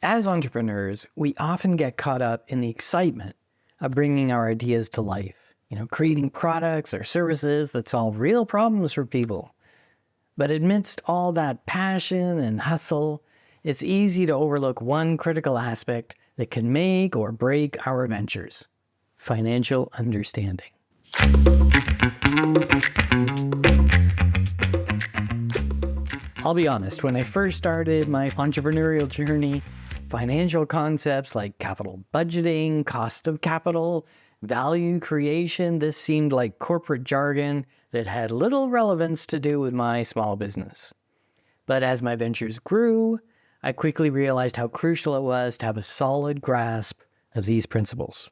As entrepreneurs, we often get caught up in the excitement of bringing our ideas to life, creating products or services that solve real problems for people. But amidst all that passion and hustle, it's easy to overlook one critical aspect that can make or break our ventures: financial understanding. I'll be honest, when I first started my entrepreneurial journey, financial concepts like capital budgeting, cost of capital, value creation, this seemed like corporate jargon that had little relevance to do with my small business. But as my ventures grew, I quickly realized how crucial it was to have a solid grasp of these principles.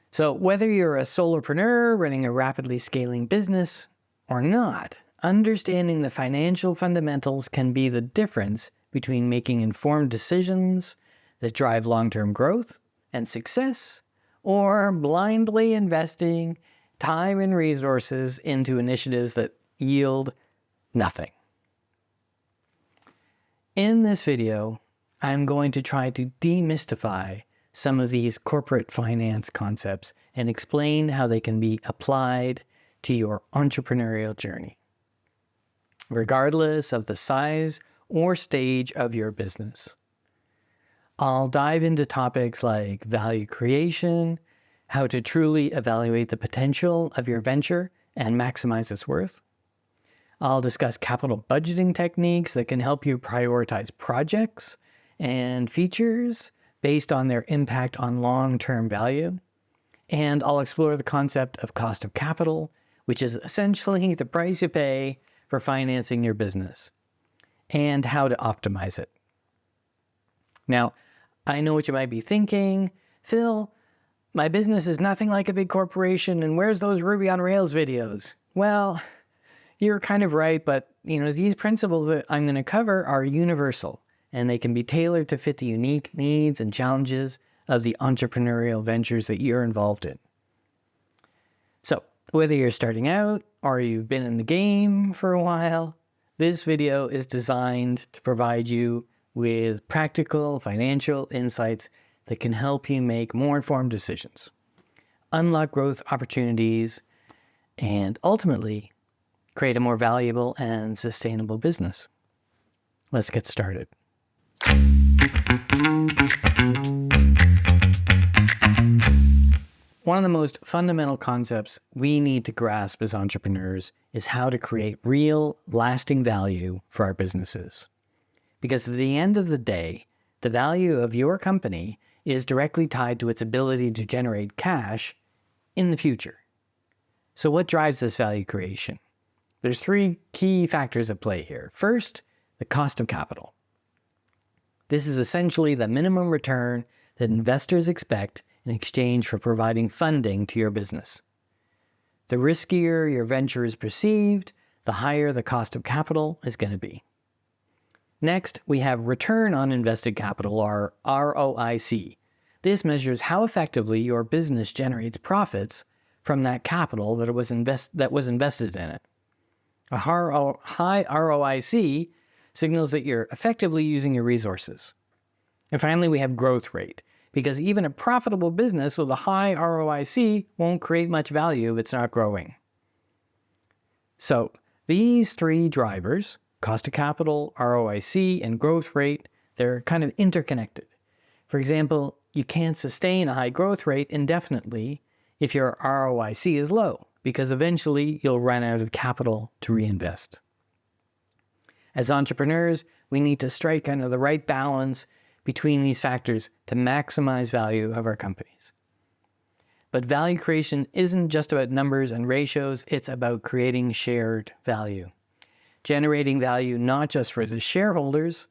So whether you're a solopreneur running a rapidly scaling business or not, understanding the financial fundamentals can be the difference between making informed decisions that drive long-term growth and success, or blindly investing time and resources into initiatives that yield nothing. In this video, I'm going to try to demystify some of these corporate finance concepts and explain how they can be applied to your entrepreneurial journey, regardless of the size or stage of your business. I'll dive into topics like value creation, how to truly evaluate the potential of your venture and maximize its worth. I'll discuss capital budgeting techniques that can help you prioritize projects and features based on their impact on long-term value. And I'll explore the concept of cost of capital, which is essentially the price you pay for financing your business, and how to optimize it. Now, I know what you might be thinking. Phil, my business is nothing like a big corporation, and where's those Ruby on Rails videos? Well, you're kind of right, but these principles that I'm going to cover are universal, and they can be tailored to fit the unique needs and challenges of the entrepreneurial ventures that you're involved in. So, whether you're starting out or you've been in the game for a while, this video is designed to provide you with practical financial insights that can help you make more informed decisions, unlock growth opportunities, and ultimately create a more valuable and sustainable business. Let's get started. One of the most fundamental concepts we need to grasp as entrepreneurs is how to create real, lasting value for our businesses. Because at the end of the day, the value of your company is directly tied to its ability to generate cash in the future. So what drives this value creation? There's three key factors at play here. First, the cost of capital. This is essentially the minimum return that investors expect in exchange for providing funding to your business. The riskier your venture is perceived, the higher the cost of capital is going to be. Next, we have return on invested capital, or ROIC. This measures how effectively your business generates profits from that capital that was invested in it. A high ROIC signals that you're effectively using your resources. And finally, we have growth rate, because even a profitable business with a high ROIC won't create much value if it's not growing. So these three drivers, cost of capital, ROIC, and growth rate, they're kind of interconnected. For example, you can't sustain a high growth rate indefinitely if your ROIC is low, because eventually you'll run out of capital to reinvest. As entrepreneurs, we need to strike kind of the right balance between these factors to maximize value of our companies. But value creation isn't just about numbers and ratios, it's about creating shared value. Generating value not just for the shareholders,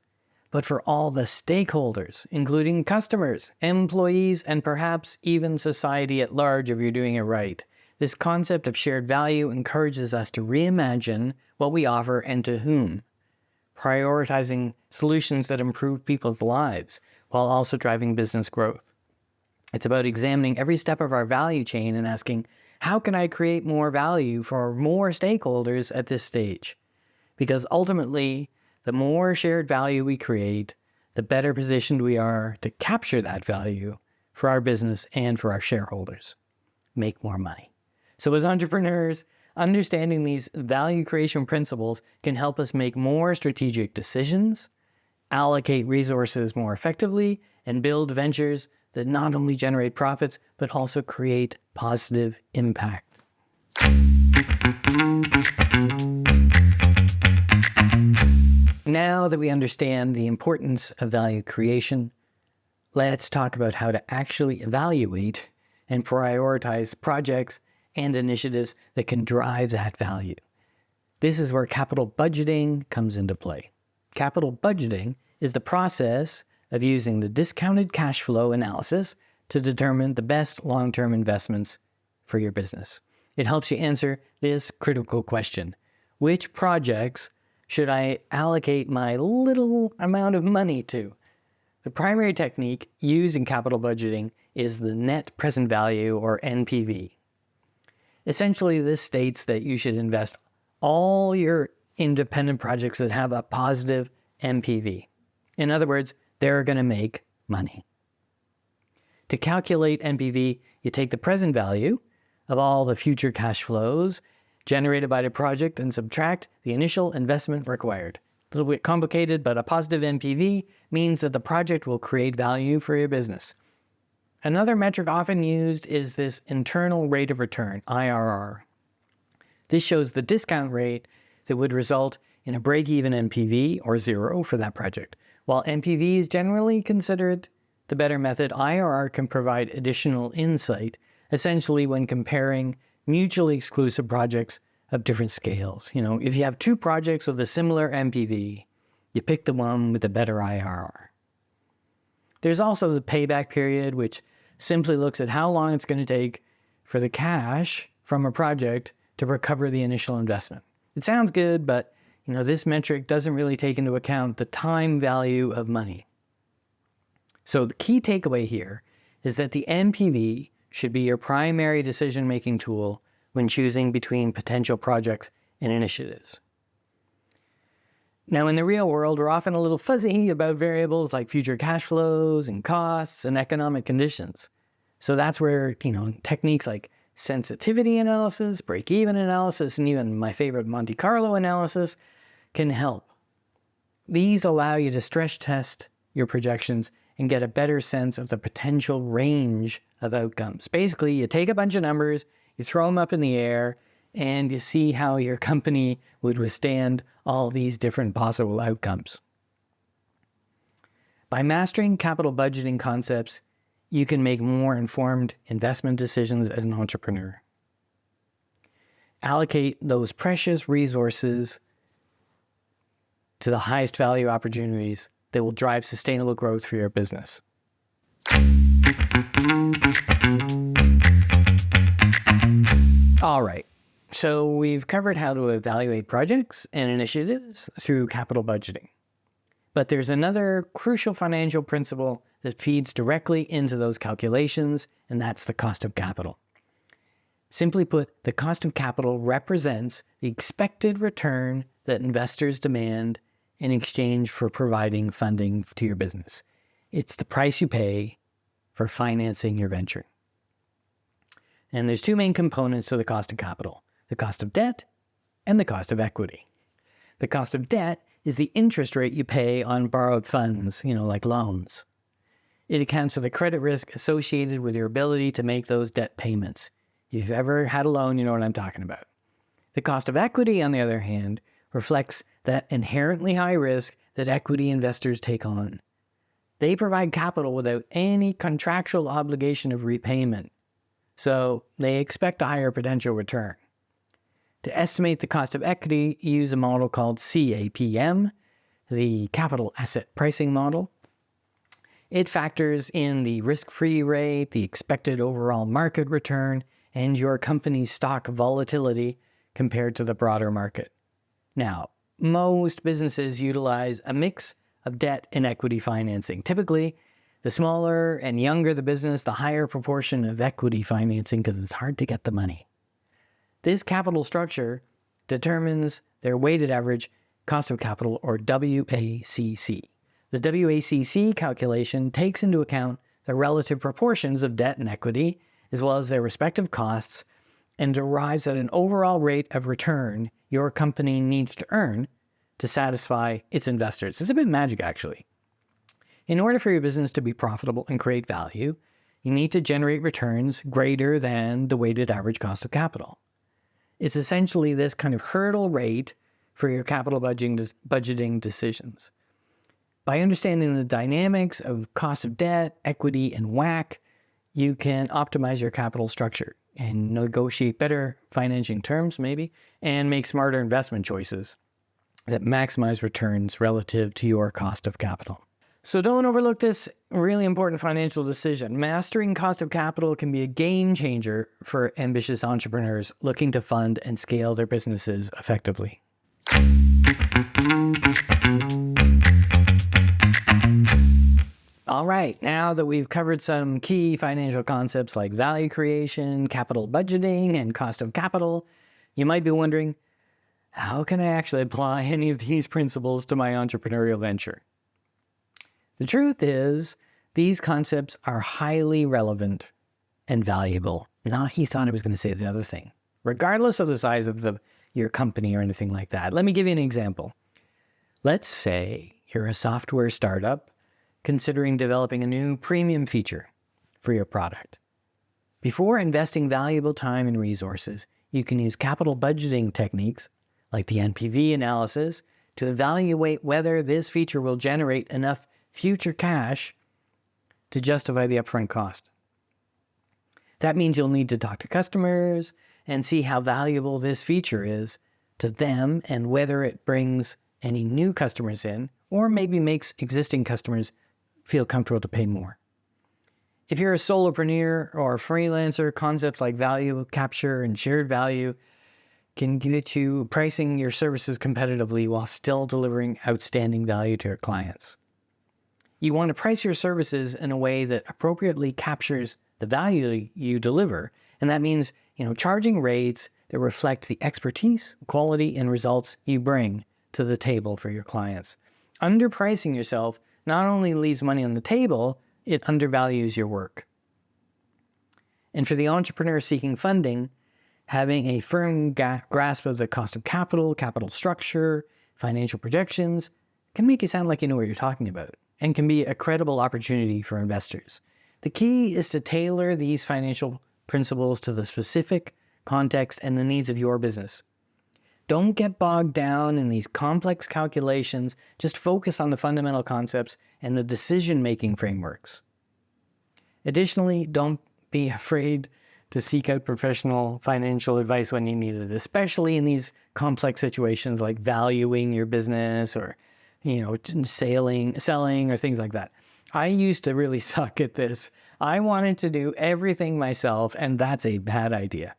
but for all the stakeholders, including customers, employees, and perhaps even society at large if you're doing it right. This concept of shared value encourages us to reimagine what we offer and to whom, prioritizing solutions that improve people's lives while also driving business growth. It's about examining every step of our value chain and asking, how can I create more value for more stakeholders at this stage? Because ultimately, the more shared value we create, the better positioned we are to capture that value for our business and for our shareholders. Make more money. So as entrepreneurs, understanding these value creation principles can help us make more strategic decisions, allocate resources more effectively, and build ventures that not only generate profits, but also create positive impact. Now that we understand the importance of value creation, let's talk about how to actually evaluate and prioritize projects and initiatives that can drive that value. This is where capital budgeting comes into play. Capital budgeting is the process of using the discounted cash flow analysis to determine the best long-term investments for your business. It helps you answer this critical question: which projects should I allocate my little amount of money to? The primary technique used in capital budgeting is the net present value, or NPV. Essentially, this states that you should invest all your independent projects that have a positive NPV. In other words, they're going to make money. To calculate NPV, you take the present value of all the future cash flows generated by the project and subtract the initial investment required. A little bit complicated, but a positive NPV means that the project will create value for your business. Another metric often used is this internal rate of return, IRR. This shows the discount rate that would result in a break-even NPV, or zero, for that project. While NPV is generally considered the better method, IRR can provide additional insight, essentially when comparing mutually exclusive projects of different scales. If you have two projects with a similar NPV, you pick the one with the better IRR. There's also the payback period, which simply looks at how long it's going to take for the cash from a project to recover the initial investment. It sounds good, but this metric doesn't really take into account the time value of money. So the key takeaway here is that the NPV should be your primary decision-making tool when choosing between potential projects and initiatives. Now, in the real world, we're often a little fuzzy about variables like future cash flows and costs and economic conditions. So that's where, techniques like sensitivity analysis, break-even analysis, and even my favorite Monte Carlo analysis can help. These allow you to stress test your projections and get a better sense of the potential range of outcomes. Basically, you take a bunch of numbers, you throw them up in the air, and you see how your company would withstand all these different possible outcomes. By mastering capital budgeting concepts, you can make more informed investment decisions as an entrepreneur. Allocate those precious resources to the highest value opportunities that will drive sustainable growth for your business. All right, so we've covered how to evaluate projects and initiatives through capital budgeting. But there's another crucial financial principle that feeds directly into those calculations, and that's the cost of capital. Simply put, the cost of capital represents the expected return that investors demand in exchange for providing funding to your business. It's the price you pay for financing your venture. And there's two main components to the cost of capital: the cost of debt and the cost of equity. The cost of debt is the interest rate you pay on borrowed funds, like loans. It accounts for the credit risk associated with your ability to make those debt payments. If you've ever had a loan, you know what I'm talking about. The cost of equity, on the other hand, reflects that inherently high risk that equity investors take on. They provide capital without any contractual obligation of repayment, so they expect a higher potential return. To estimate the cost of equity, you use a model called CAPM, the Capital Asset Pricing Model. It factors in the risk-free rate, the expected overall market return, and your company's stock volatility compared to the broader market. Now, most businesses utilize a mix of debt and equity financing. Typically, the smaller and younger the business, the higher proportion of equity financing, because it's hard to get the money. This capital structure determines their weighted average cost of capital, or WACC. The WACC calculation takes into account the relative proportions of debt and equity, as well as their respective costs, and derives at an overall rate of return your company needs to earn to satisfy its investors. It's a bit magic, actually. In order for your business to be profitable and create value, you need to generate returns greater than the weighted average cost of capital. It's essentially this kind of hurdle rate for your capital budgeting decisions. By understanding the dynamics of cost of debt, equity, and WACC, you can optimize your capital structure and negotiate better financing terms, maybe, and make smarter investment choices that maximize returns relative to your cost of capital. So don't overlook this really important financial decision. Mastering cost of capital can be a game changer for ambitious entrepreneurs looking to fund and scale their businesses effectively. All right, now that we've covered some key financial concepts like value creation, capital budgeting, and cost of capital, you might be wondering, how can I actually apply any of these principles to my entrepreneurial venture? The truth is, these concepts are highly relevant and valuable. Not he thought I was going to say the other thing, regardless of the size of your company or anything like that. Let me give you an example. Let's say you're a software startup considering developing a new premium feature for your product. Before investing valuable time and resources, you can use capital budgeting techniques like the NPV analysis to evaluate whether this feature will generate enough future cash to justify the upfront cost. That means you'll need to talk to customers and see how valuable this feature is to them and whether it brings any new customers in or maybe makes existing customers feel comfortable to pay more. If you're a solopreneur or a freelancer, concepts like value capture and shared value can get you pricing your services competitively while still delivering outstanding value to your clients. You want to price your services in a way that appropriately captures the value you deliver, and that means, charging rates that reflect the expertise, quality, and results you bring to the table for your clients. Underpricing yourself not only leaves money on the table, it undervalues your work. And for the entrepreneur seeking funding, having a firm grasp of the cost of capital, capital structure, financial projections can make you sound like you know what you're talking about and can be a credible opportunity for investors. The key is to tailor these financial principles to the specific context and the needs of your business. Don't get bogged down in these complex calculations. Just focus on the fundamental concepts and the decision-making frameworks. Additionally, don't be afraid to seek out professional financial advice when you need it, especially in these complex situations like valuing your business or, selling or things like that. I used to really suck at this. I wanted to do everything myself, and that's a bad idea.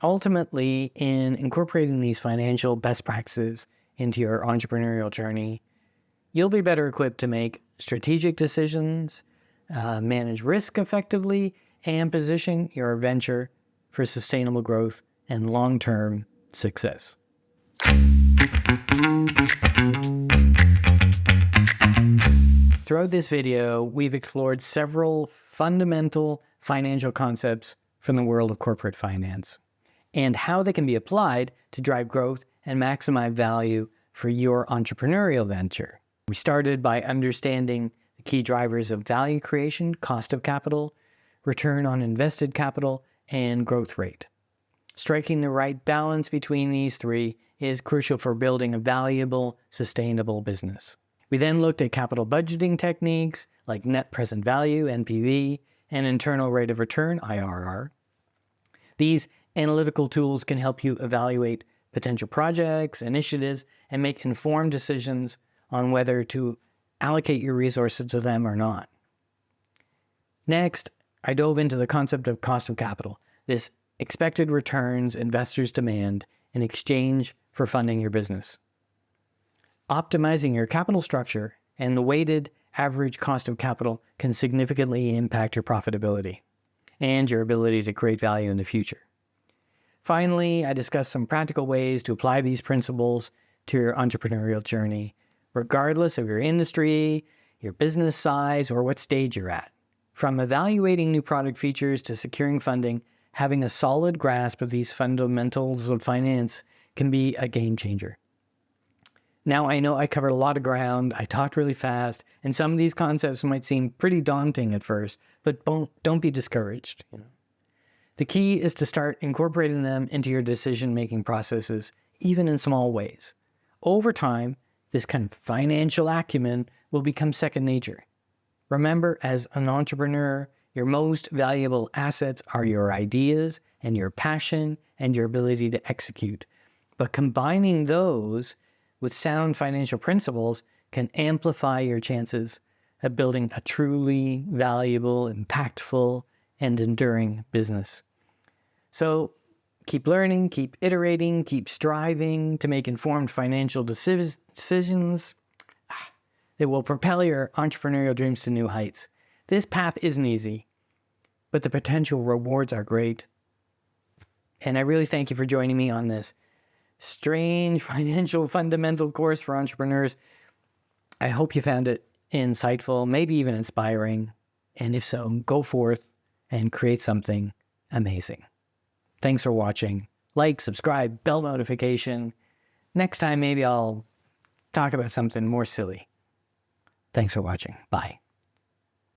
Ultimately, in incorporating these financial best practices into your entrepreneurial journey, you'll be better equipped to make strategic decisions, manage risk effectively, and position your venture for sustainable growth and long-term success. Throughout this video, we've explored several fundamental financial concepts from the world of corporate finance and how they can be applied to drive growth and maximize value for your entrepreneurial venture. We started by understanding the key drivers of value creation, cost of capital, return on invested capital, and growth rate. Striking the right balance between these three is crucial for building a valuable, sustainable business. We then looked at capital budgeting techniques like net present value, NPV, and internal rate of return, IRR. These analytical tools can help you evaluate potential projects, initiatives, and make informed decisions on whether to allocate your resources to them or not. Next, I dove into the concept of cost of capital, this expected returns investors demand in exchange for funding your business. Optimizing your capital structure and the weighted average cost of capital can significantly impact your profitability and your ability to create value in the future. Finally, I discussed some practical ways to apply these principles to your entrepreneurial journey, regardless of your industry, your business size, or what stage you're at. From evaluating new product features to securing funding, having a solid grasp of these fundamentals of finance can be a game changer. Now, I know I covered a lot of ground, I talked really fast, and some of these concepts might seem pretty daunting at first, but don't be discouraged. The key is to start incorporating them into your decision-making processes, even in small ways. Over time, this kind of financial acumen will become second nature. Remember, as an entrepreneur, your most valuable assets are your ideas and your passion and your ability to execute. But combining those with sound financial principles can amplify your chances of building a truly valuable, impactful, and enduring business. So keep learning, keep iterating, keep striving to make informed financial decisions that will propel your entrepreneurial dreams to new heights. This path isn't easy, but the potential rewards are great. And I really thank you for joining me on this strange financial fundamental course for entrepreneurs. I hope you found it insightful, maybe even inspiring. And if so, go forth and create something amazing. Thanks for watching. Like, subscribe, bell notification. Next time, maybe I'll talk about something more silly. Thanks for watching. Bye.